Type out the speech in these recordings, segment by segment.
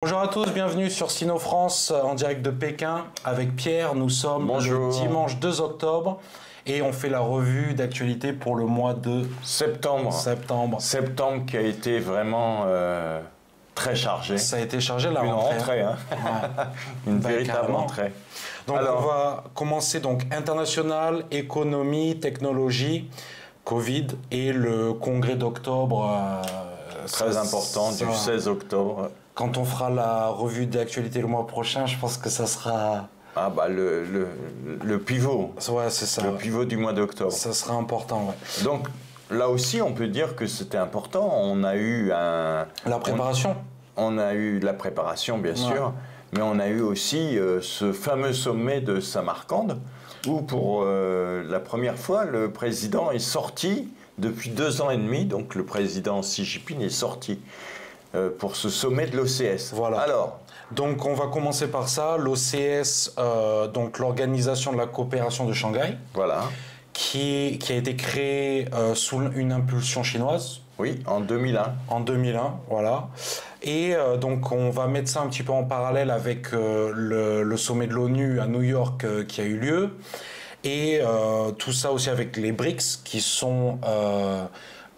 Bonjour à tous, bienvenue sur Sino France en direct de Pékin avec Pierre. Nous sommes Bonjour. le dimanche 2 octobre et on fait la revue d'actualité pour le mois de Septembre. Septembre qui a été vraiment très chargé. Ça a été chargé la Une rentrée, hein. Ouais. Une Bah, véritable carrément. rentrée. Donc Alors, on va commencer donc international, économie, technologie, Covid et le congrès d'octobre. très important, du 16 octobre. Quand on fera la revue d'actualité le mois prochain, je pense que ça sera... Ah bah le pivot. Ouais, c'est ça. Le pivot du mois d'octobre. Ça sera important, ouais. Donc là aussi, on peut dire que c'était important. On a eu La préparation. On a eu la préparation, bien sûr, mais on a eu aussi ce fameux sommet de Samarcande, où pour la première fois, le président est sorti depuis 2 ans et demi, donc le président Xi Jinping est sorti pour ce sommet de l'OCS. Voilà. Alors, donc on va commencer par ça, l'OCS, donc l'Organisation de la coopération de Shanghai, voilà. qui a été créée sous une impulsion chinoise. Oui, en 2001. En 2001, voilà. Et donc on va mettre ça un petit peu en parallèle avec le sommet de l'ONU à New York qui a eu lieu. Et tout ça aussi avec les BRICS, qui sont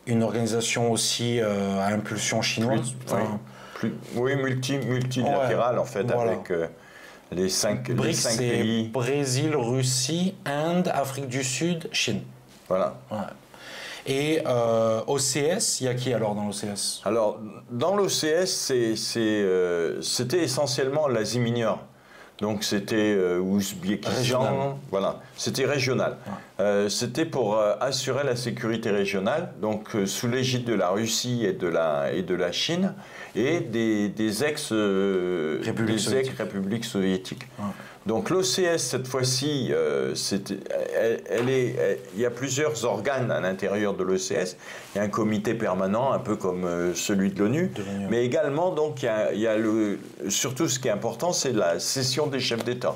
une organisation aussi à impulsion chinoise. Multilatérale en fait, voilà. avec les 5 BRICS, pays. Brésil, Russie, Inde, Afrique du Sud, Chine. Voilà. Ouais. Et OCS, il y a qui alors dans l'OCS? Alors, dans l'OCS, c'était essentiellement l'Asie mineure. Donc c'était Ouzbékistan, voilà, c'était régional. Ouais. C'était pour assurer la sécurité régionale, donc sous l'égide de la Russie et de la Chine et des ex-républiques soviétiques. Ouais. Donc l'OCS, cette fois-ci, il y a plusieurs organes à l'intérieur de l'OCS. Il y a un comité permanent, un peu comme celui de l'ONU, mais également, donc, surtout ce qui est important, c'est la session des chefs d'État.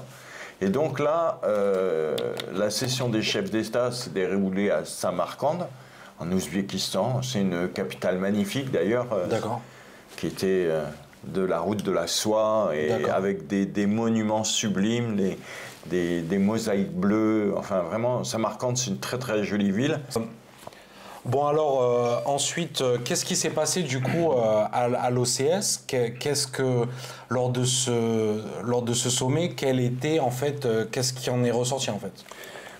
Et donc là, la session des chefs d'État s'est déroulée à Samarcande, en Ouzbékistan. C'est une capitale magnifique d'ailleurs, qui était... de la route de la soie, et avec des monuments sublimes, des mosaïques bleues. Enfin, vraiment, Samarcande, c'est une très très jolie ville. Bon, alors, ensuite, qu'est-ce qui s'est passé du coup à l'OCS? Qu'est-ce que, lors de ce sommet, quel était en fait, qu'est-ce qui en est ressorti en fait?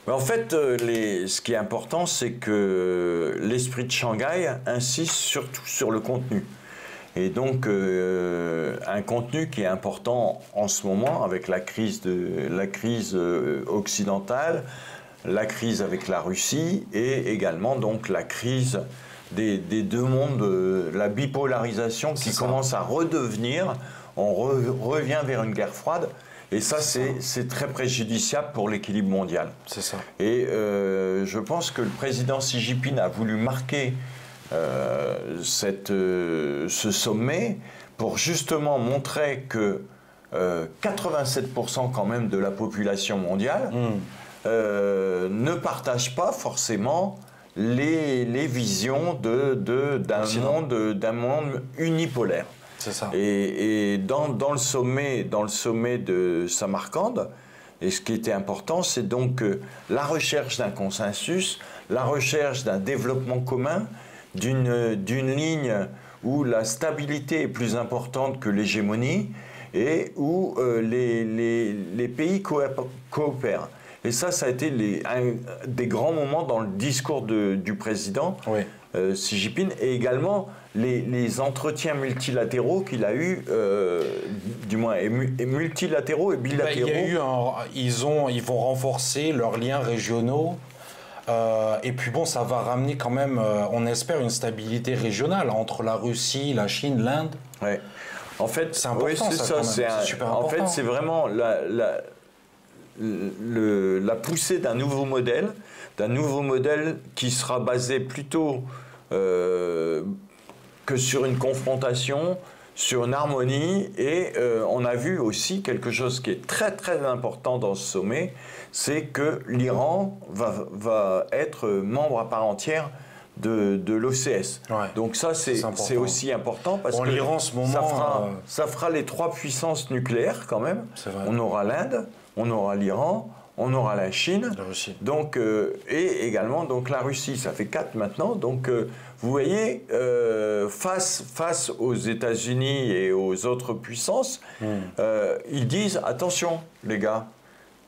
En fait, ce qui est important, c'est que l'esprit de Shanghai insiste surtout sur le contenu. Et donc, un contenu qui est important en ce moment avec la crise occidentale, la crise avec la Russie et également donc la crise des deux mondes, la bipolarisation qui commence à redevenir, on revient vers une guerre froide. Et ça, c'est très préjudiciable pour l'équilibre mondial. C'est ça. Et je pense que le président Xi Jinping a voulu marquer ce sommet pour justement montrer que 87% quand même de la population mondiale ne partage pas forcément les visions d'un monde unipolaire. C'est ça. Et dans le sommet de Samarcande, et ce qui était important, c'est donc la recherche d'un consensus, la recherche d'un développement commun, d'une ligne où la stabilité est plus importante que l'hégémonie et où les pays coopèrent. Et ça a été des grands moments dans le discours du président Xi Jinping et également les entretiens multilatéraux qu'il a eus, du moins multilatéraux et bilatéraux. Ils vont renforcer leurs liens régionaux. Et puis bon, ça va ramener quand même, on espère, une stabilité régionale entre la Russie, la Chine, l'Inde. Ouais. En fait, c'est important. C'est super important. En fait, c'est vraiment la poussée d'un nouveau modèle qui sera basé plutôt que sur une confrontation, sur une harmonie. Et on a vu aussi quelque chose qui est très très important dans ce sommet, c'est que l'Iran va être membre à part entière de l'OCS. Ouais. Donc ça, c'est aussi important parce que l'Iran, en ce moment, ça fera les 3 puissances nucléaires quand même. On aura l'Inde, on aura l'Iran, on aura la Chine, la Russie. Donc, et également donc, la Russie. Ça fait 4 maintenant. Donc vous voyez, face aux États-Unis et aux autres puissances, ils disent attention les gars,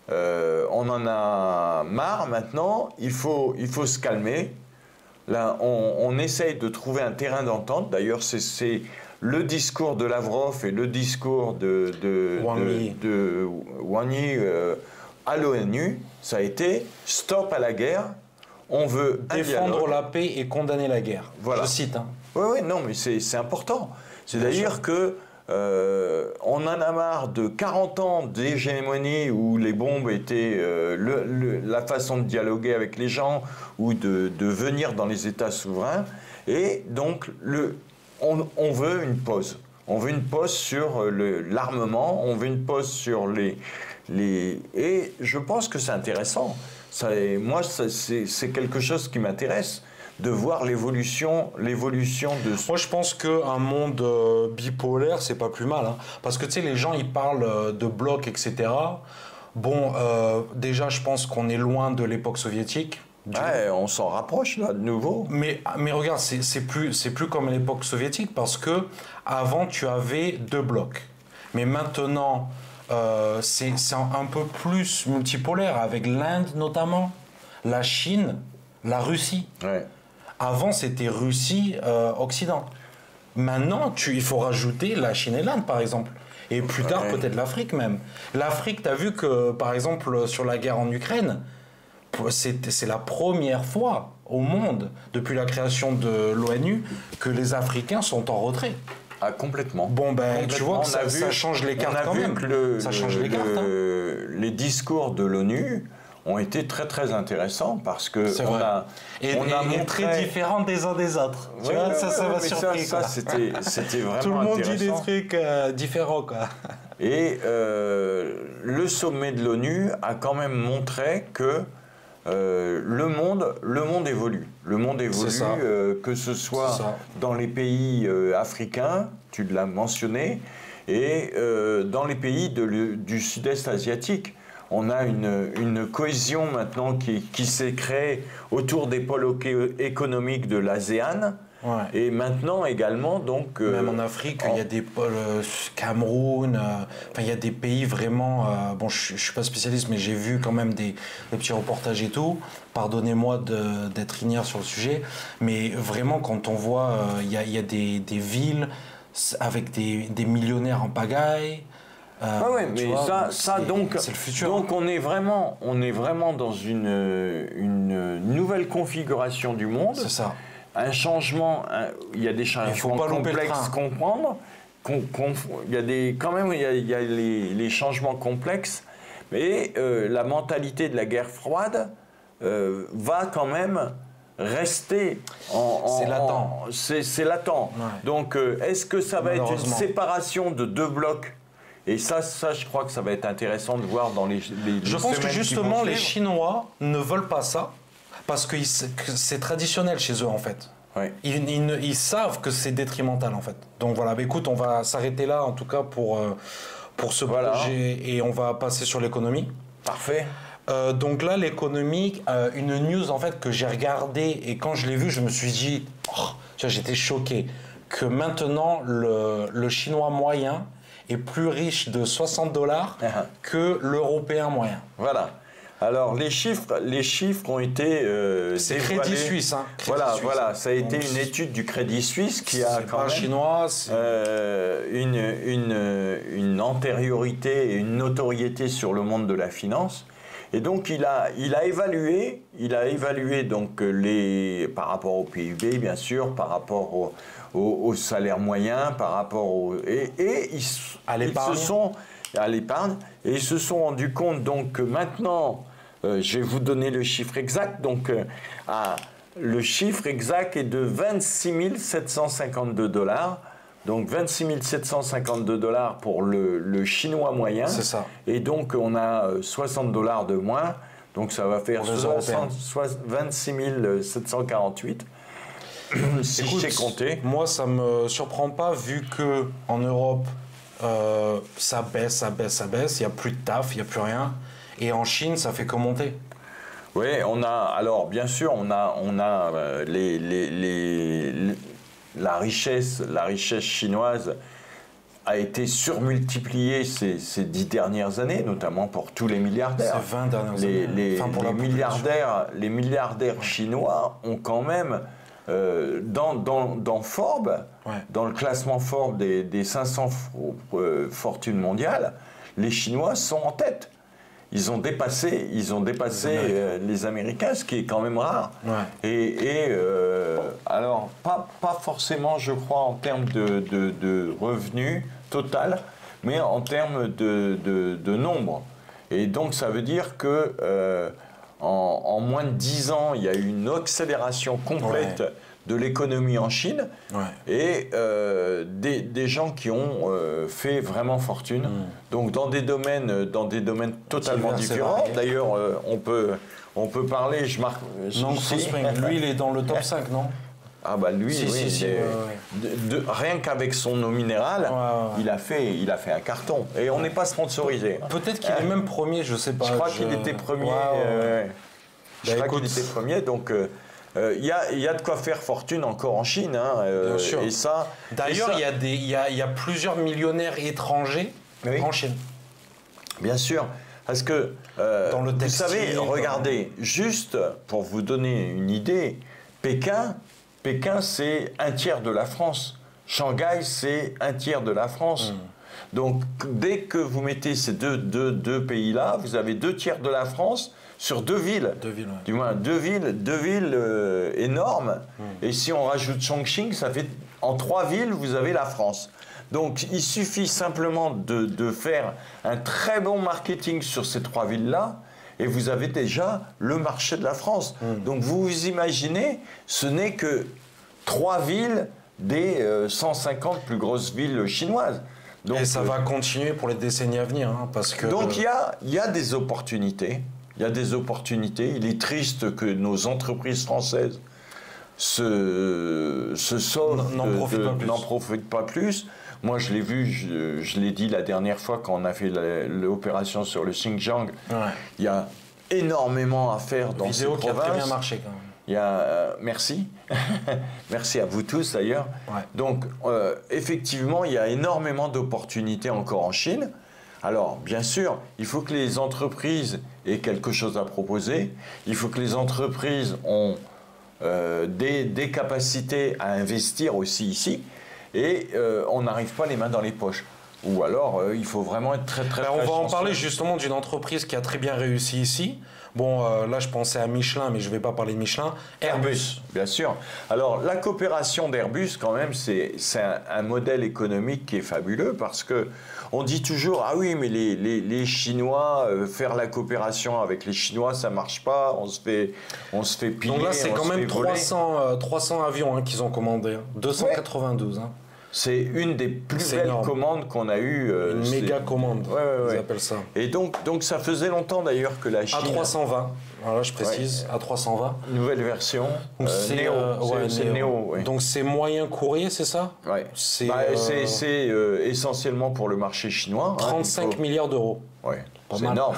on en a marre maintenant, il faut se calmer. Là, on essaye de trouver un terrain d'entente. D'ailleurs, c'est le discours de Lavrov et le discours de Wang Yi à l'ONU. Ça a été stop à la guerre. On veut défendre la paix et condamner la guerre. Voilà. Je cite. Hein. Oui, non, mais c'est important. C'est-à-dire que on en a marre de 40 ans d'hégémonie où les bombes étaient la façon de dialoguer avec les gens ou de venir dans les États souverains. Et donc, on veut une pause. On veut une pause sur l'armement, on veut une pause sur les... Et je pense que c'est intéressant. Moi, c'est quelque chose qui m'intéresse, de voir l'évolution de... Moi, je pense qu'un monde bipolaire, c'est pas plus mal. Hein. Parce que, tu sais, les gens, ils parlent de blocs, etc. Bon, déjà, je pense qu'on est loin de l'époque soviétique. Ouais, on s'en rapproche, là, de nouveau. Mais regarde, c'est plus comme l'époque soviétique, parce que avant tu avais 2 blocs. Mais maintenant, c'est un peu plus multipolaire, avec l'Inde notamment, la Chine, la Russie. Ouais. Avant, c'était Russie-Occident. Maintenant, il faut rajouter la Chine et l'Inde, par exemple. Et plus tard, peut-être l'Afrique même. L'Afrique, tu as vu que, par exemple, sur la guerre en Ukraine, c'est la première fois au monde, depuis la création de l'ONU, que les Africains sont en retrait. Ah, complètement. Bon, ben, tu vois que ça change les cartes quand même. Ça change les cartes. Les discours de l'ONU ont été très très intéressants parce que on a montré très différents des uns des autres. Tu vois, ça m'a surpris. Ça c'était vraiment intéressant. Tout le monde dit des trucs différents, quoi. Et le sommet de l'ONU a quand même montré que le monde évolue. Le monde évolue, que ce soit dans les pays africains, tu l'as mentionné, et dans les pays du sud-est asiatique. On a une cohésion maintenant qui s'est créée autour des pôles économiques de l'ASEAN. Ouais. Et maintenant également, donc... Même en Afrique, il y a des pôles, Cameroun, il y a des pays vraiment... bon, je ne suis pas spécialiste, mais j'ai vu quand même des petits reportages et tout. Pardonnez-moi d'être ignare sur le sujet. Mais vraiment, quand on voit, il y a des villes avec des millionnaires en pagaille. Oui, mais vois, donc, c'est le futur. Donc on est vraiment dans une nouvelle configuration du monde. C'est ça. Un changement, il y a des changements complexes comprendre. Il y a les changements complexes, mais la mentalité de la guerre froide va quand même rester c'est latent. C'est latent. Ouais. Donc est-ce que ça va être une séparation de 2 blocs? Et ça, je crois que ça va être intéressant de voir dans les Je pense que justement, les Chinois ne veulent pas ça, parce que c'est traditionnel chez eux, en fait. Ouais. Ils savent que c'est détrimental, en fait. Donc voilà, bah, écoute, on va s'arrêter là, en tout cas, pour ce projet, et on va passer sur l'économie. Parfait. Donc là, l'économie, une news, en fait, que j'ai regardée, et quand je l'ai vue, je me suis dit, j'étais choqué, que maintenant, le Chinois moyen est plus riche de $60 que l'Européen moyen. Voilà. Alors, les chiffres ont été c'est Crédit Suisse. Hein, voilà. Ça a été une étude du Crédit Suisse qui a quand même chinois, une antériorité et une notoriété sur le monde de la finance. Et donc, il a évalué donc par rapport au PIB, bien sûr, par rapport au salaire moyen, par rapport à l'épargne, et ils se sont rendus compte donc que maintenant, je vais vous donner le chiffre exact, donc le chiffre exact est de $26 752. Donc $26 752 pour le chinois moyen. C'est ça. Et donc on a $60 de moins. Donc ça va faire 26 748. si Écoute, j'ai compté. moi, ça me surprend pas vu que en Europe, ça baisse, il n'y a plus de taf, il n'y a plus rien. Et en Chine, ça fait que monter. Oui, alors bien sûr, on a la richesse chinoise a été surmultipliée ces 10 dernières années, notamment pour tous les milliardaires. Ces 20 dernières années. Enfin, pour Les milliardaires chinois ont quand même, dans Forbes, dans le classement Forbes des 500 fortunes mondiales, les Chinois sont en tête. Ils ont dépassé les Américains, ce qui est quand même rare. Ouais. Alors, pas forcément, je crois, en termes de revenus total, mais en termes de nombre. Et donc, ça veut dire que en moins de 10 ans, il y a eu une accélération complète de l'économie en Chine et des gens qui ont fait vraiment fortune. Donc dans des domaines totalement différents. D'ailleurs, on peut parler. Lui, il est dans le top 5, non? Ah bah lui, rien qu'avec son eau minérale, il a fait un carton. Et on n'est pas sponsorisé. Peut-être qu'il est même premier, je sais pas. Je crois qu'il était premier. Je crois qu'il était premier, donc. Il y a de quoi faire fortune encore en Chine. Bien sûr. Et ça, d'ailleurs, il y a plusieurs millionnaires étrangers en Chine. Bien sûr. Parce que, dans le textile, vous savez, regardez, juste pour vous donner une idée, Pékin, c'est un tiers de la France. Shanghai, c'est un tiers de la France. Donc, dès que vous mettez ces deux pays-là, vous avez 2 tiers de la France sur 2 villes. Du moins, 2 villes énormes. Et si on rajoute Chongqing, ça fait en 3 villes, vous avez la France. Donc, il suffit simplement de faire un très bon marketing sur ces 3 villes-là, et vous avez déjà le marché de la France. Donc, vous imaginez, ce n'est que 3 villes des 150 plus grosses villes chinoises. Donc, et ça va continuer pour les décennies à venir, parce que... Donc, il y a des opportunités. Il y a des opportunités. Il est triste que nos entreprises françaises se sauvent, n'en profitent pas plus. Moi, je l'ai vu, je l'ai dit la dernière fois quand on a fait l'opération sur le Xinjiang. Il y a énormément à faire dans ces provinces. Vidéo qui a très bien marché quand même. Il y a, merci. Merci à vous tous d'ailleurs. Donc, effectivement, il y a énormément d'opportunités encore en Chine. Alors, bien sûr, il faut que les entreprises aient quelque chose à proposer. Il faut que les entreprises ont des capacités à investir aussi ici. Et on n'arrive pas les mains dans les poches. Ou alors, il faut vraiment être très on va en parler justement d'une entreprise qui a très bien réussi ici. Bon, là, je pensais à Michelin, mais je ne vais pas parler de Michelin. Airbus. Bien sûr. Alors, la coopération d'Airbus, quand même, c'est un modèle économique qui est fabuleux parce que on dit toujours, ah oui, mais les Chinois, faire la coopération avec les Chinois, ça ne marche pas, on se fait piller. Donc là, c'est quand même 300 avions qu'ils ont commandés. 292. C'est une des plus belles commandes qu'on a eues. Une méga commande, ils appellent ça. Et donc ça faisait longtemps d'ailleurs que la Chine... A320, voilà, je précise, A320. Nouvelle version, Néo. C'est Néo. Donc c'est moyen courrier, c'est ça? Oui. C'est essentiellement pour le marché chinois. 35 milliards d'euros. Oui. C'est énorme,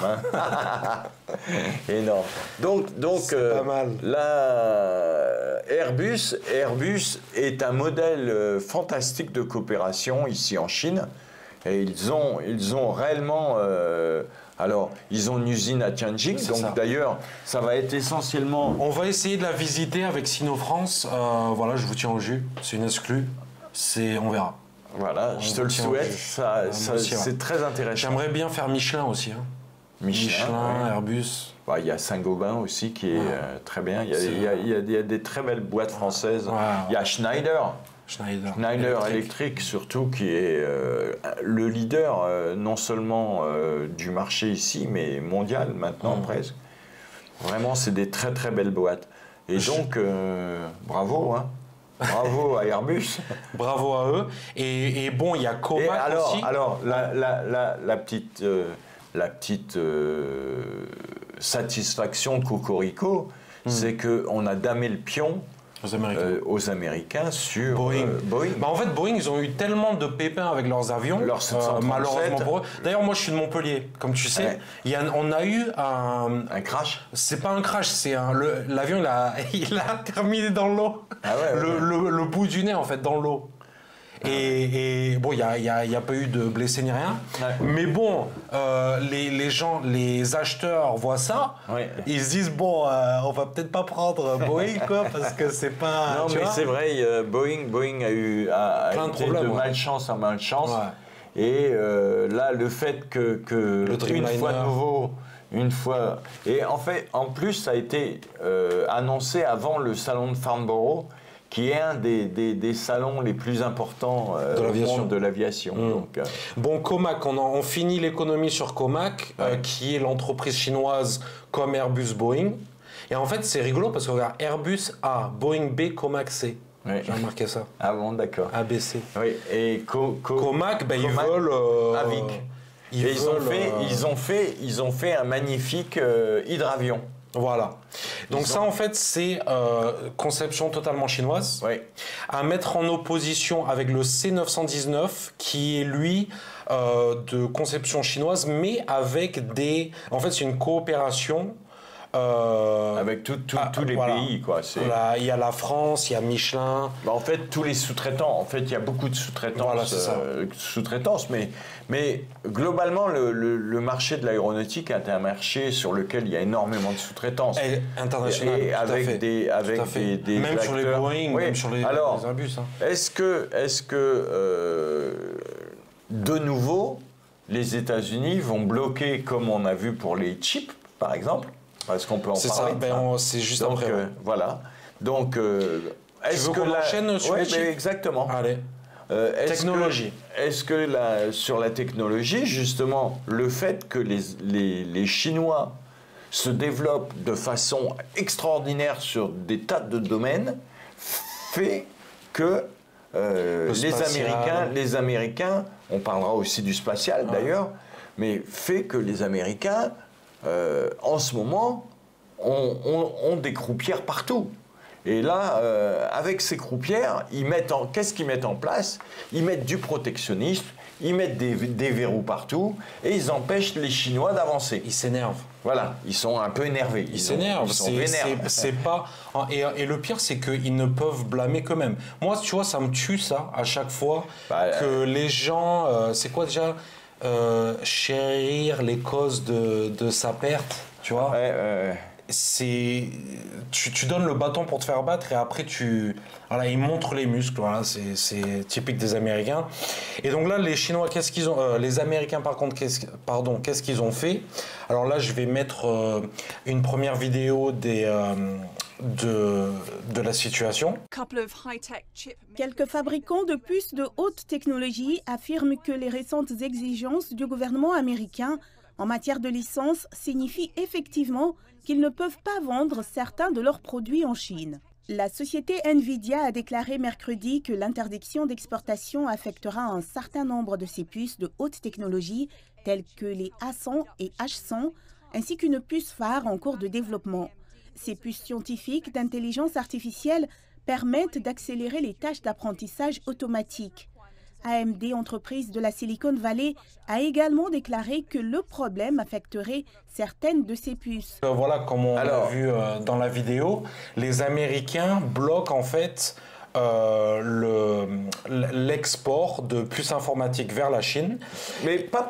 énorme. Donc pas mal. Airbus est un modèle fantastique de coopération ici en Chine. Et ils ont réellement... alors, ils ont une usine à Tianjin, donc d'ailleurs, ça va être essentiellement... On va essayer de la visiter avec Sino-France. Voilà, je vous tiens au jus. C'est une exclue. On verra. Voilà, je te le souhaite, c'est très intéressant. J'aimerais bien faire Michelin aussi. Michelin, Airbus. Il y a Saint-Gobain aussi qui est très bien. Il y a des très belles boîtes françaises. Il y a Schneider Electric surtout, qui est le leader non seulement du marché ici, mais mondial maintenant presque. Vraiment, c'est des très très belles boîtes. Et donc, bravo, bravo à Airbus. Bravo à eux. Et bon, il y a Comac aussi. Alors, la petite satisfaction de Cocorico, c'est qu'on a damé le pion aux Américains sur Boeing. Bah, en fait, Boeing, ils ont eu tellement de pépins avec leurs avions, malheureusement pour eux. D'ailleurs, moi, je suis de Montpellier, comme tu sais. On a eu un crash. C'est pas un crash, c'est l'avion, il a terminé dans l'eau. Ah ouais, le bout du nez, en fait, dans l'eau. Et bon, il n'y a pas eu de blessés ni rien. Ouais. Mais bon, les gens, les acheteurs voient ça. Ouais. Ils se disent, bon, on va peut-être pas prendre Boeing, quoi, parce que c'est pas... Non, mais c'est vrai, Boeing a eu plein de problèmes, de malchance en malchance. Ouais. Et là, le fait que une fois de nouveau... Et en fait, en plus, ça a été annoncé avant le salon de Farnborough, qui est un des salons les plus importants au monde de l'aviation. Bon, Comac, on finit l'économie sur Comac, qui est l'entreprise chinoise comme Airbus, Boeing. Et en fait, c'est rigolo parce que regarde, Airbus A, Boeing B, Comac C. Oui. J'ai remarqué ça. Ah bon, d'accord. ABC. Oui, et Comac, ils veulent... Avic. Ils ont fait un magnifique hydravion. Voilà. Donc ça, en fait, c'est conception totalement chinoise. Oui. À mettre en opposition avec le C919, qui est, lui, de conception chinoise, mais avec des... En fait, c'est une coopération... avec tous les pays, quoi. Voilà, il y a la France, il y a Michelin. Bah, en fait, tous les sous-traitants. En fait, il y a beaucoup de sous-traitances, mais globalement, le marché de l'aéronautique est un marché sur lequel il y a énormément de sous-traitance. International. Et avec des même acteurs. Sur les Boeing, même sur les Airbus. Hein. Est-ce que de nouveau, les États-Unis vont bloquer, comme on a vu pour les chips, par exemple? Est-ce qu'on peut en parler? C'est juste après. Voilà. Donc, est-ce que la chaîne sur les chips? Exactement. Allez. Technologie. Est-ce que sur la technologie, justement, le fait que les Chinois se développent de façon extraordinaire sur des tas de domaines fait que les Américains, on parlera aussi du spatial d'ailleurs, mais fait que les Américains en ce moment, ont des croupières partout. Et là, avec ces croupières, qu'est-ce qu'ils mettent en place? Ils mettent du protectionnisme, ils mettent des verrous partout, et ils empêchent les Chinois d'avancer. Ils s'énervent. Voilà, ils sont un peu énervés. Ils s'énervent. C'est pas... Et le pire, c'est qu'ils ne peuvent blâmer qu'eux-mêmes. Moi, tu vois, ça me tue, ça, à chaque fois, que les gens... c'est quoi déjà chérir les causes de sa perte, tu vois. Tu donnes le bâton pour te faire battre et après ils montrent les muscles. Voilà, c'est typique des Américains. Et donc là, les Chinois, qu'est-ce qu'ils ont les Américains, par contre, qu'est-ce qu'ils ont fait? Alors là, je vais mettre une première vidéo de la situation. Quelques fabricants de puces de haute technologie affirment que les récentes exigences du gouvernement américain en matière de licence signifient effectivement qu'ils ne peuvent pas vendre certains de leurs produits en Chine. La société Nvidia a déclaré mercredi que l'interdiction d'exportation affectera un certain nombre de ses puces de haute technologie, telles que les A100 et H100, ainsi qu'une puce phare en cours de développement. Ces puces scientifiques d'intelligence artificielle permettent d'accélérer les tâches d'apprentissage automatique. AMD, entreprise de la Silicon Valley, a également déclaré que le problème affecterait certaines de ces puces. Voilà, comme on l'a vu dans la vidéo, les Américains bloquent en fait l'export de puces informatiques vers la Chine. Mais pas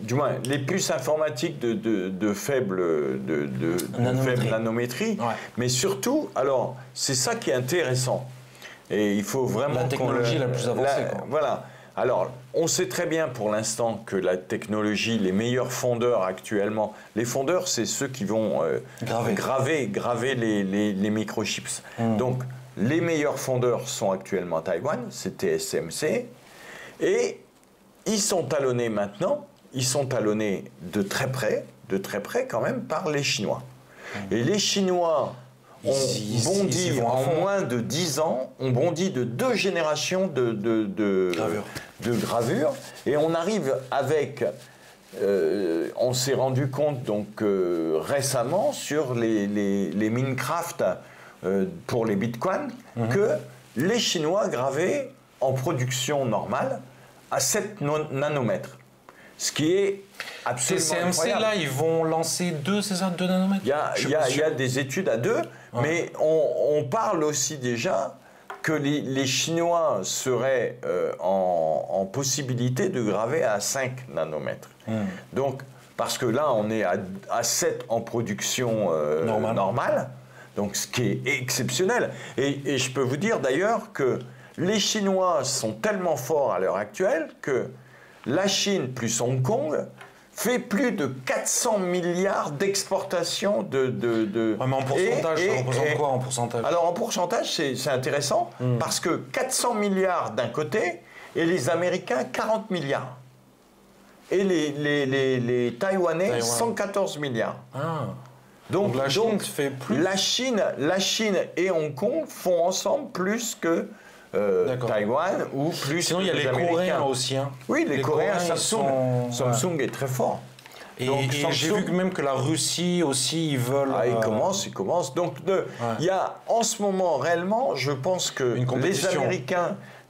du moins, les puces informatiques de faible nanométrie, mais surtout, alors, c'est ça qui est intéressant. Et il faut vraiment... La technologie la plus avancée. Voilà. Alors, on sait très bien pour l'instant que la technologie, les meilleurs fondeurs actuellement, les fondeurs, c'est ceux qui vont graver les microchips. Donc, les meilleurs fondeurs sont actuellement à Taïwan, c'est TSMC, et ils sont talonnés maintenant, ils sont talonnés de très près quand même, par les Chinois. Et les Chinois... en moins de 10 ans, on bondit de 2 générations de gravure. Et on arrive avec, on s'est rendu compte donc récemment sur les Minecraft, pour les bitcoins que les Chinois gravaient en production normale à 7 nanomètres. Ce qui est absolument TSMC, incroyable. là, ils vont lancer 2 nanomètres. Il y a des études à 2, mais on parle aussi déjà que les Chinois seraient en possibilité de graver à 5 nanomètres. Donc, parce que là, on est à 7 en production normale, donc ce qui est exceptionnel. Et je peux vous dire d'ailleurs que les Chinois sont tellement forts à l'heure actuelle que la Chine plus Hong Kong fait plus de 400 milliards d'exportations de... Ouais, mais en pourcentage, ça représente quoi en pourcentage? Alors en pourcentage, c'est intéressant parce que 400 milliards d'un côté et les Américains 40 milliards. Et les Taïwanais 114 milliards. Ah. Donc la Chine fait plus. La Chine et Hong Kong font ensemble plus que Taïwan ou plus. Sinon, il y a les Américains. Coréens aussi. Hein. Oui, les Coréens, Samsung. Samsung est très fort. Et Samsung... j'ai vu même que la Russie aussi, ils veulent... Ah, ils commencent. Donc, il y a en ce moment, réellement, je pense que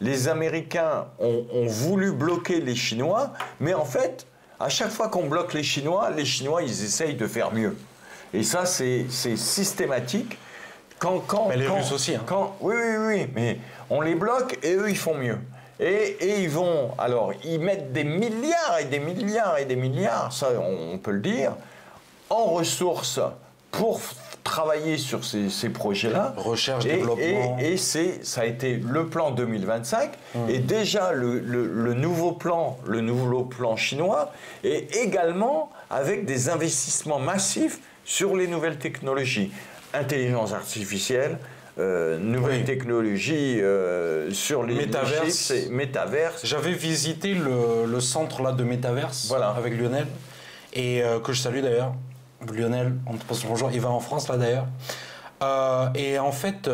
les Américains ont voulu bloquer les Chinois, mais en fait, à chaque fois qu'on bloque les Chinois, ils essayent de faire mieux. Et ça, c'est systématique. Mais les Russes aussi. Hein. Oui, mais on les bloque et eux, ils font mieux. Et ils vont, alors, ils mettent des milliards et des milliards et des milliards, ça on peut le dire, en ressources pour travailler sur ces projets-là. Recherche, développement. Et ça a été le plan 2025. Et déjà, le nouveau plan chinois, est également avec des investissements massifs sur les nouvelles technologies. Intelligence artificielle, nouvelles technologies sur les métaverse. J'avais visité le centre là, de métaverse avec Lionel, et que je salue d'ailleurs. Lionel, on te passe bonjour, il va en France là d'ailleurs. Et en fait,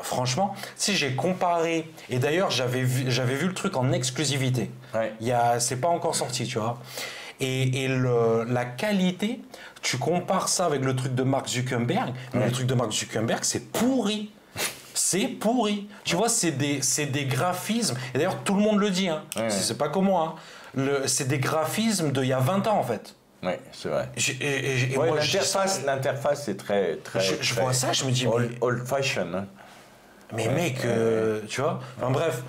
franchement, si j'ai comparé, et d'ailleurs j'avais vu le truc en exclusivité, c'est pas encore sorti, tu vois. Et la qualité, tu compares ça avec le truc de Mark Zuckerberg, mais le truc de Mark Zuckerberg, c'est pourri. C'est pourri. Tu vois, c'est des graphismes, et d'ailleurs tout le monde le dit, hein. C'est pas comme moi, hein. C'est des graphismes d'il y a 20 ans en fait. Oui, c'est vrai. L'interface est très je vois ça, je me dis... Old fashion. Hein. Mais mec, tu vois. Enfin bref.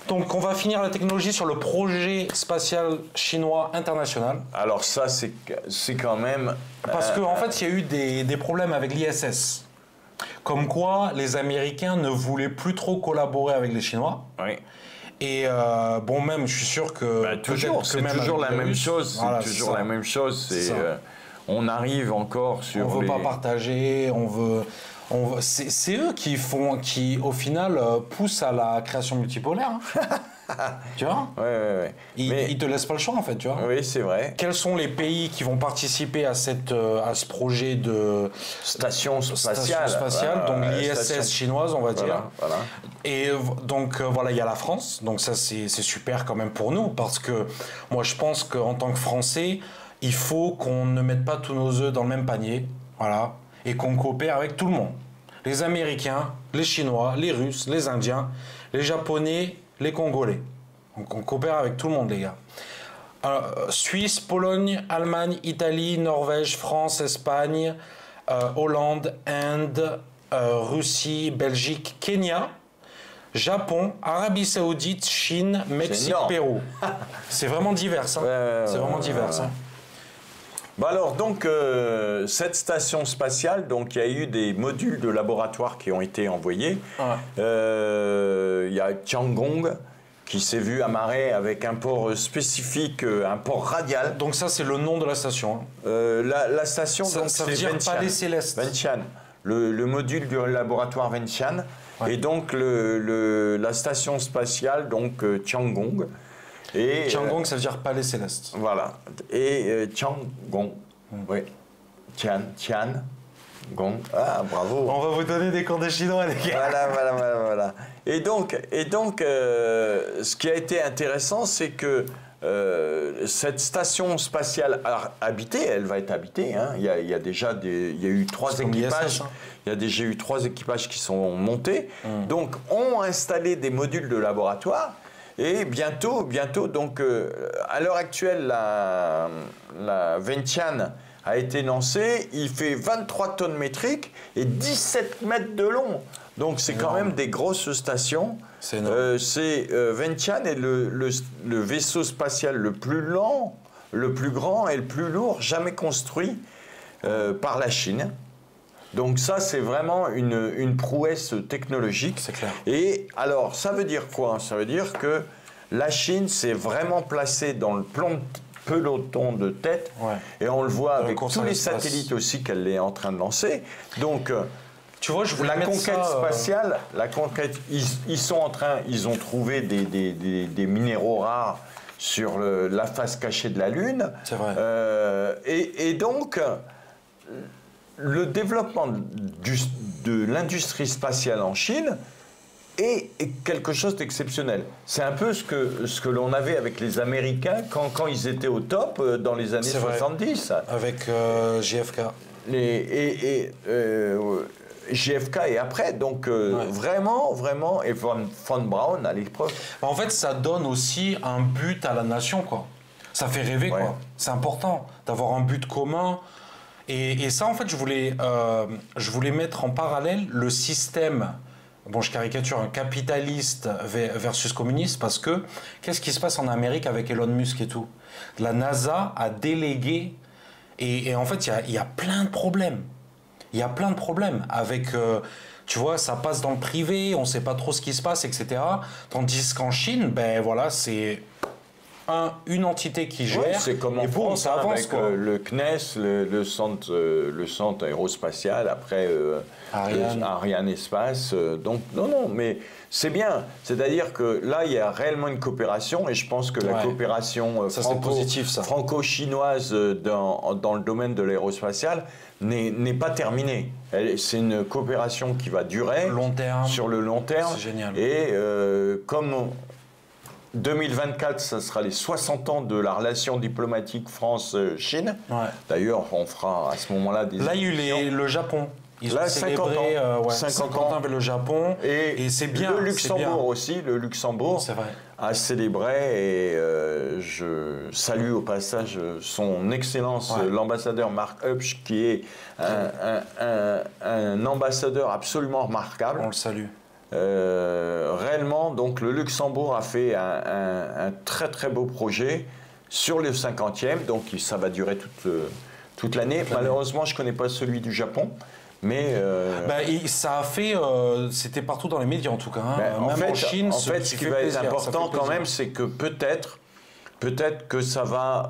Donc on va finir la technologie sur le projet spatial chinois international. Alors ça, c'est quand même... Parce qu'en fait, il y a eu des problèmes avec l'ISS. Comme quoi, les Américains ne voulaient plus trop collaborer avec les Chinois. Oui. Et bon, même, je suis sûr que... c'est toujours la même chose. C'est toujours la même chose. On arrive encore sur... On ne veut pas partager, c'est eux qui, au final, poussent à la création multipolaire. Hein. Tu vois? Ouais. Ils te laissent pas le choix, en fait, tu vois? Oui, c'est vrai. Quels sont les pays qui vont participer à ce projet de station spatiale, donc l'ISS chinoise, on va dire. Voilà. Et donc, voilà, il y a la France. Donc ça, c'est super quand même pour nous, parce que moi, je pense qu'en tant que Français, il faut qu'on ne mette pas tous nos œufs dans le même panier, voilà, et qu'on coopère avec tout le monde. Les Américains, les Chinois, les Russes, les Indiens, les Japonais, les Congolais. Donc on coopère avec tout le monde, les gars. Suisse, Pologne, Allemagne, Italie, Norvège, France, Espagne, Hollande, Inde, Russie, Belgique, Kenya, Japon, Arabie Saoudite, Chine, Mexique, Pérou. C'est vraiment divers, hein. C'est vraiment divers, hein. Alors, donc, cette station spatiale, donc, il y a eu des modules de laboratoire qui ont été envoyés. Il y a Tiangong qui s'est vu amarré avec un port spécifique, un port radial. Donc ça, c'est le nom de la station. La station, ça veut dire Palais Céleste. Vientiane. Le module du laboratoire Vientiane. Et donc, la station spatiale, donc, Tiangong. Tiangong, ça veut dire Palais Céleste. Voilà. Et Tiangong. Oui. Tiangong. Ah, bravo. On va vous donner des cours de chinois, les gars. Voilà. Et donc, ce qui a été intéressant, c'est que cette station spatiale habitée, elle va être habitée. Hein. Il y a déjà il y a eu 3 équipages. Il y a déjà eu 3 équipages qui sont montés. Donc, ont installé des modules de laboratoire. Et bientôt, donc, à l'heure actuelle, la Wentian a été lancée. Il fait 23 tonnes métriques et 17 mètres de long. Donc, c'est quand même des grosses stations. C'est Wentian est le vaisseau spatial le plus lent, le plus grand et le plus lourd jamais construit par la Chine. Donc ça, c'est vraiment une prouesse technologique. C'est clair. Et alors, ça veut dire quoi? Ça veut dire que la Chine s'est vraiment placée dans le peloton de tête. Ouais. Et on le voit avec tous les satellites aussi qu'elle est en train de lancer. Donc, tu vois, la conquête spatiale, ils ont trouvé des minéraux rares sur la face cachée de la Lune. C'est vrai. Et donc, le développement de l'industrie spatiale en Chine est quelque chose d'exceptionnel. C'est un peu ce que l'on avait avec les Américains quand ils étaient au top dans les années 70. Avec JFK. JFK et après, donc vraiment, et von Braun à l'époque. En fait, ça donne aussi un but à la nation, quoi. Ça fait rêver, quoi. C'est important d'avoir un but commun. Et ça, en fait, je voulais mettre en parallèle le système, bon, je caricature, un capitaliste versus communiste, parce que qu'est-ce qui se passe en Amérique avec Elon Musk et tout? La NASA a délégué, et en fait, il y a plein de problèmes. Il y a plein de problèmes avec, tu vois, ça passe dans le privé, on ne sait pas trop ce qui se passe, etc. Tandis qu'en Chine, ben voilà, c'est une entité qui gère. Oui, c'est comme en France, ça avance, avec le CNES, le centre aérospatial, après Ariane Espace. Donc, non, mais c'est bien. C'est-à-dire que là, il y a réellement une coopération, et je pense que la coopération franco-chinoise dans le domaine de l'aérospatial n'est pas terminée. C'est une coopération qui va durer sur le long terme. C'est génial. Et comme 2024, ça sera les 60 ans de la relation diplomatique France-Chine. Ouais. D'ailleurs, on fera à ce moment-là des... Là, il y a eu le Japon. Ils ont célébré 50 ans avec le Japon. Et c'est bien. Le Luxembourg aussi, a célébré. Et je salue au passage son Excellence, l'ambassadeur Mark Hupsch, qui est un ambassadeur absolument remarquable. On le salue. Réellement, donc le Luxembourg a fait un très très beau projet sur le 50e, donc ça va durer toute l'année. Malheureusement, je ne connais pas celui du Japon, mais... ça a fait... c'était partout dans les médias en tout cas, hein. Même en Chine. En fait, ce qui va être important quand même, c'est que peut-être que ça va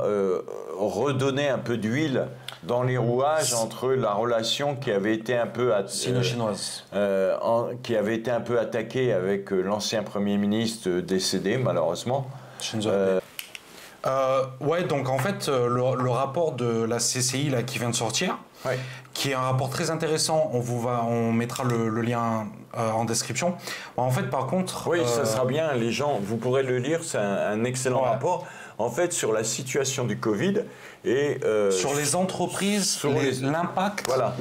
redonner un peu d'huile dans les rouages entre la relation qui avait été un peu sino-chinoise, qui avait été un peu attaquée avec l'ancien Premier ministre décédé malheureusement. Shinzo Abe. Donc en fait le rapport de la CCI là, qui vient de sortir, qui est un rapport très intéressant, on mettra le lien en description. En fait par contre... Oui, ça sera bien, les gens, vous pourrez le lire, c'est un excellent rapport. En fait, sur la situation du Covid et... sur les entreprises, l'impact... Voilà,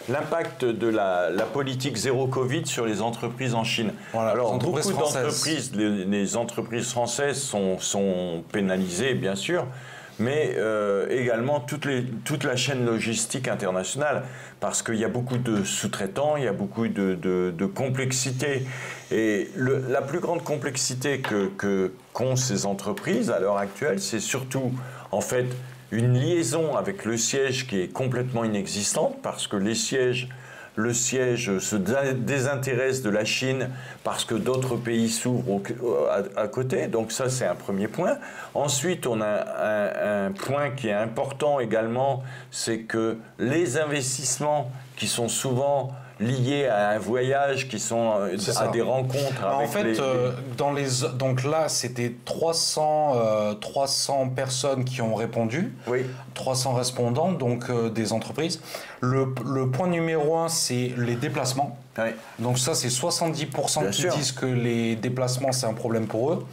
l'impact de la politique zéro Covid sur les entreprises en Chine. Voilà, alors, beaucoup d'entreprises, les entreprises françaises sont pénalisées, bien sûr, mais également toute la chaîne logistique internationale, parce qu'il y a beaucoup de sous-traitants, il y a beaucoup de complexité. Et la plus grande complexité qu'ont ces entreprises à l'heure actuelle, c'est surtout, en fait, une liaison avec le siège qui est complètement inexistante, parce que le siège se désintéresse de la Chine parce que d'autres pays s'ouvrent à côté. Donc ça, c'est un premier point. Ensuite, on a un point qui est important également, c'est que les investissements qui sont souvent liés à un voyage, qui sont à des rencontres avec en fait, donc là, c'était 300 personnes qui ont répondu, 300 répondants, donc des entreprises. Le point numéro 1, c'est les déplacements. Donc ça, c'est 70% qui disent que les déplacements, c'est un problème pour eux.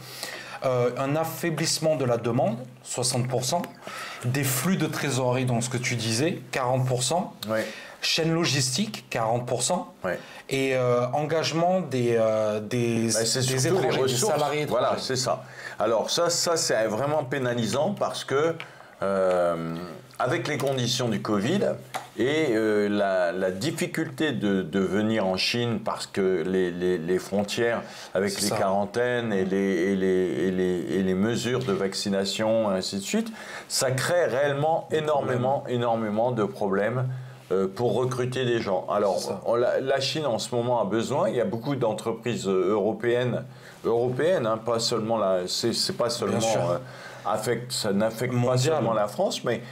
un affaiblissement de la demande, 60%, des flux de trésorerie, dans ce que tu disais, 40%, Ouais. chaîne logistique, 40%, Ouais. et engagement des C'est surtout les étrangers, des ressources. salariés étrangers. Voilà, c'est ça. Alors ça c'est vraiment pénalisant parce que avec les conditions du Covid et la difficulté de venir en Chine parce que les frontières avec les quarantaines et les mesures de vaccination, ainsi de suite, ça crée réellement énormément de problèmes pour recruter des gens. Alors, la Chine en ce moment a besoin, il y a beaucoup d'entreprises européennes, hein, pas seulement c'est pas seulement ça n'affecte pas seulement la France, mais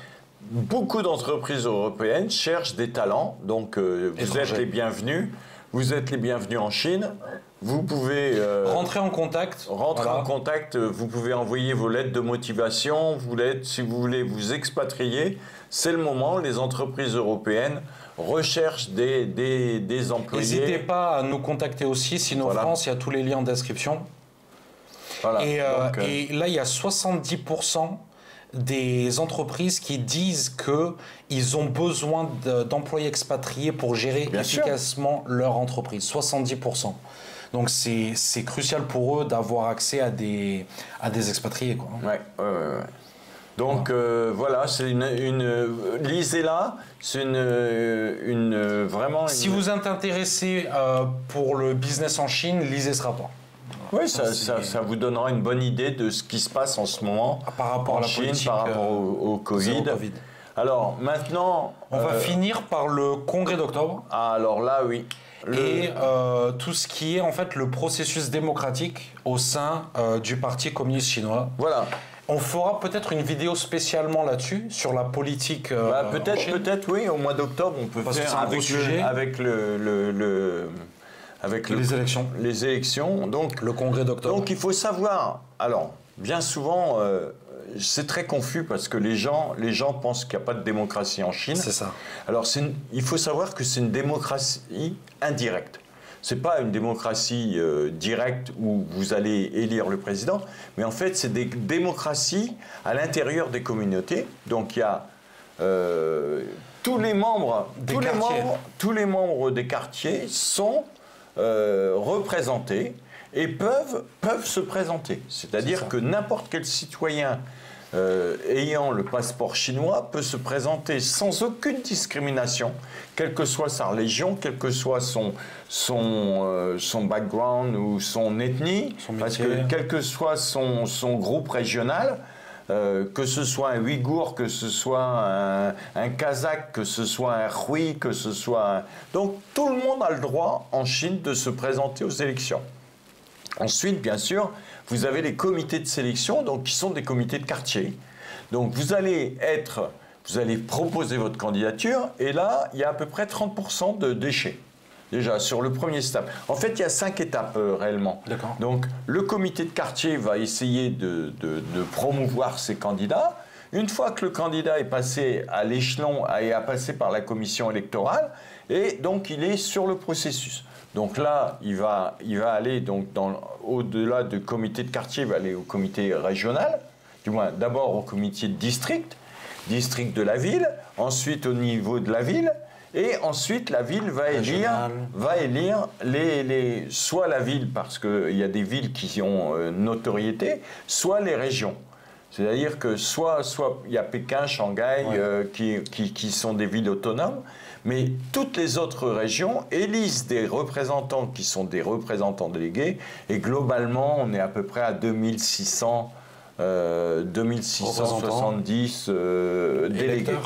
beaucoup d'entreprises européennes cherchent des talents, donc vous êtes les bienvenus. Vous êtes les bienvenus en Chine. Vous pouvez rentrer en contact. En contact. Vous pouvez envoyer vos lettres de motivation. Si vous voulez vous expatrier, c'est le moment. Les entreprises européennes recherchent des employés. N'hésitez pas à nous contacter aussi. Sinon, France, il y a tous les liens en description. Voilà. Et là, il y a 70% des entreprises qui disent qu'ils ont besoin d'employés expatriés pour gérer efficacement leur entreprise. 70%. Donc c'est crucial pour eux d'avoir accès à des expatriés, quoi. Ouais. Donc voilà, c'est lisez-la, c'est vraiment. Si vous êtes intéressé pour le business en Chine, lisez ce rapport. Oui, ça vous donnera une bonne idée de ce qui se passe en ce moment par rapport à la Chine, politique, par rapport au Covid. Alors maintenant, on va finir par le congrès d'octobre. Alors là, oui. Et tout ce qui est en fait le processus démocratique au sein du Parti communiste chinois. Voilà. On fera peut-être une vidéo spécialement là-dessus, sur la politique. Peut-être, oui, au mois d'octobre, on peut faire avec les élections. Les élections, donc le congrès d'octobre. Donc il faut savoir. Alors, bien souvent, c'est très confus parce que les gens pensent qu'il n'y a pas de démocratie en Chine. C'est ça. Alors, il faut savoir que c'est une démocratie indirecte. C'est pas une démocratie directe où vous allez élire le président, mais en fait, c'est des démocraties à l'intérieur des communautés. Donc, il y a tous les membres des quartiers sont représentés et peuvent se présenter. C'est-à-dire que n'importe quel citoyen ayant le passeport chinois peut se présenter sans aucune discrimination, quelle que soit sa religion, quel que soit son background ou son ethnie, parce que quel que soit son groupe régional, que ce soit un Ouïghour, que ce soit un Kazakh, que ce soit un Hui, que ce soit... Donc tout le monde a le droit en Chine de se présenter aux élections. Ensuite, bien sûr, vous avez les comités de sélection, donc qui sont des comités de quartier. Donc vous allez proposer votre candidature, et là, il y a à peu près 30% de déchets. Déjà, sur le premier stade. En fait, il y a 5 étapes réellement. D'accord. Donc, le comité de quartier va essayer de promouvoir ses candidats. Une fois que le candidat est passé à l'échelon et a passé par la commission électorale, et donc il est sur le processus. Donc là, il va aller au-delà du comité de quartier, il va aller au comité régional, du moins d'abord au comité de district de la ville, ensuite au niveau de la ville. Et ensuite, la ville va élire soit la ville, parce qu'il y a des villes qui ont notoriété, soit les régions. C'est-à-dire que soit il y a Pékin, Shanghai, qui sont des villes autonomes, mais toutes les autres régions élisent des représentants qui sont des représentants délégués, et globalement, on est à peu près à 2670 délégués.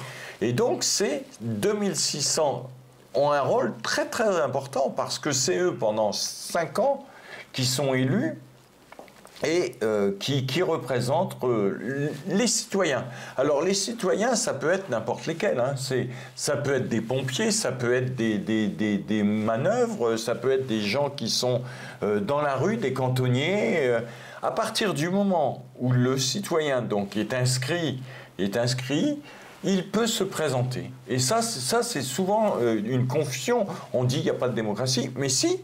Et donc, ces 2600 ont un rôle très très important parce que c'est eux, pendant 5 ans, qui sont élus et qui représentent les citoyens. Alors, les citoyens, ça peut être n'importe lesquels. Hein. Ça peut être des pompiers, ça peut être des manœuvres, ça peut être des gens qui sont dans la rue, des cantonniers. À partir du moment où le citoyen donc, est inscrit, il peut se présenter. Et ça c'est souvent une confusion. On dit qu'il n'y a pas de démocratie, mais si.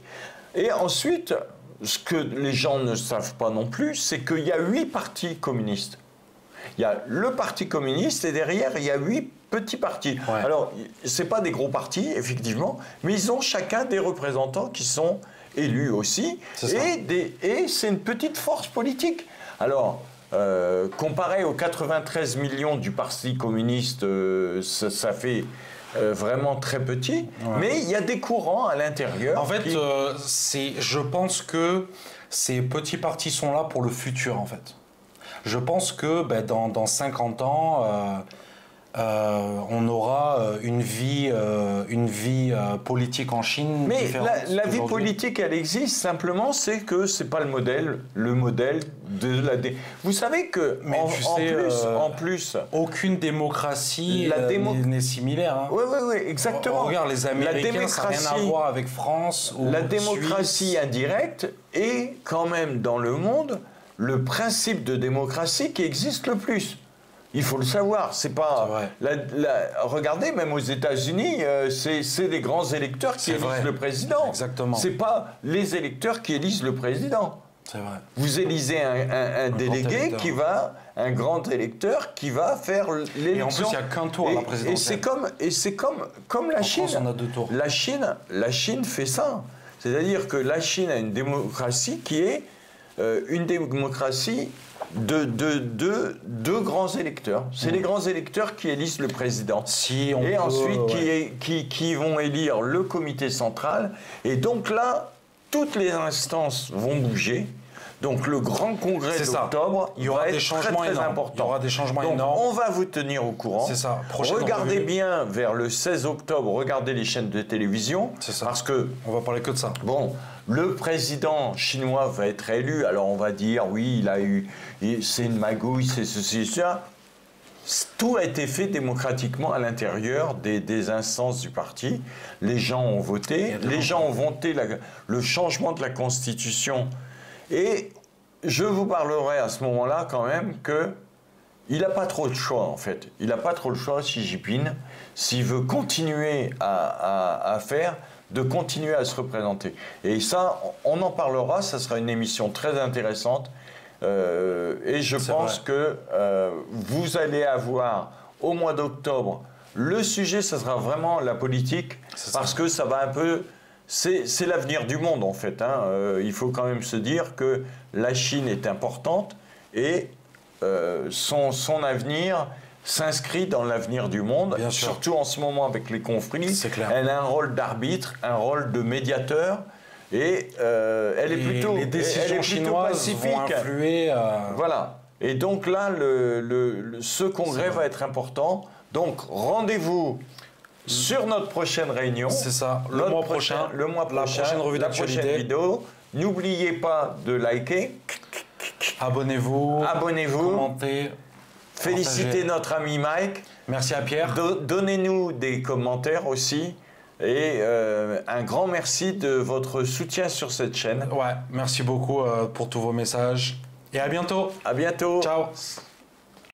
Et ensuite, ce que les gens ne savent pas non plus, c'est qu'il y a 8 partis communistes. Il y a le Parti communiste et derrière, il y a 8 petits partis. Ouais. Alors, ce n'est pas des gros partis, effectivement, mais ils ont chacun des représentants qui sont élus aussi. Et c'est une petite force politique. Alors, comparé aux 93 millions du Parti communiste, ça fait vraiment très petit. Ouais. Mais il y a des courants à l'intérieur. En fait, je pense que ces petits partis sont là pour le futur, en fait. Je pense que dans 50 ans, on aura une vie politique en Chine. Mais la vie politique, elle existe. Simplement, c'est que c'est pas le modèle de la. Vous savez que en plus, aucune démocratie n'est similaire. Hein. Oui, exactement. Regarde, les Américains, ça n'a rien à voir avec France ou la démocratie indirecte est quand même dans le monde le principe de démocratie qui existe le plus. Il faut le savoir. C'est pas. Regardez, même aux États-Unis, c'est les grands électeurs qui élisent le président. Exactement. C'est pas les électeurs qui élisent le président. C'est vrai. Vous élisez un délégué un grand électeur qui va faire l'élection. Et en plus, il n'y a qu'un tour à la présidentielle. Et c'est comme la Chine. France, on a 2 tours. La Chine fait ça. C'est-à-dire que la Chine a une démocratie qui est une démocratie de deux grands électeurs. C'est les grands électeurs qui élisent le président. Ensuite qui vont élire le comité central. Et donc là, toutes les instances vont bouger. Donc le grand congrès d'octobre, il y aura des changements très important. Il y aura des changements donc, énormes. On va vous tenir au courant. C'est ça. Regardez bien vers le 16 octobre, regardez les chaînes de télévision. C'est ça. Parce que on va parler que de ça. Bon, le président chinois va être élu. Alors on va dire oui, c'est une magouille, c'est ceci, ça. Tout a été fait démocratiquement à l'intérieur des instances du parti. Les gens ont voté. Les gens ont voté le changement de la Constitution. Et je vous parlerai à ce moment-là quand même qu'il n'a pas trop de choix en fait. Il n'a pas trop le choix, Xi Jinping, s'il veut continuer à continuer à se représenter. Et ça, on en parlera, ça sera une émission très intéressante. Et je pense que vous allez avoir au mois d'octobre, le sujet, ça sera vraiment la politique, parce que ça va un peu... C'est l'avenir du monde, en fait. Hein. Il faut quand même se dire que la Chine est importante et son avenir s'inscrit dans l'avenir du monde, surtout en ce moment avec les conflits. Elle a un rôle d'arbitre, un rôle de médiateur et elle est plutôt les décisions chinoises pacifique. Vont influer. Voilà. Et donc là, ce congrès va être important. Donc rendez-vous sur notre prochaine réunion. C'est ça, le mois prochain. La prochaine revue d'actualité. La prochaine vidéo. N'oubliez pas de liker. Abonnez-vous. Commentez. Félicitez notre ami Mike. Merci à Pierre. Donnez-nous des commentaires aussi. Et un grand merci de votre soutien sur cette chaîne. Ouais, merci beaucoup pour tous vos messages. Et à bientôt. À bientôt. Ciao.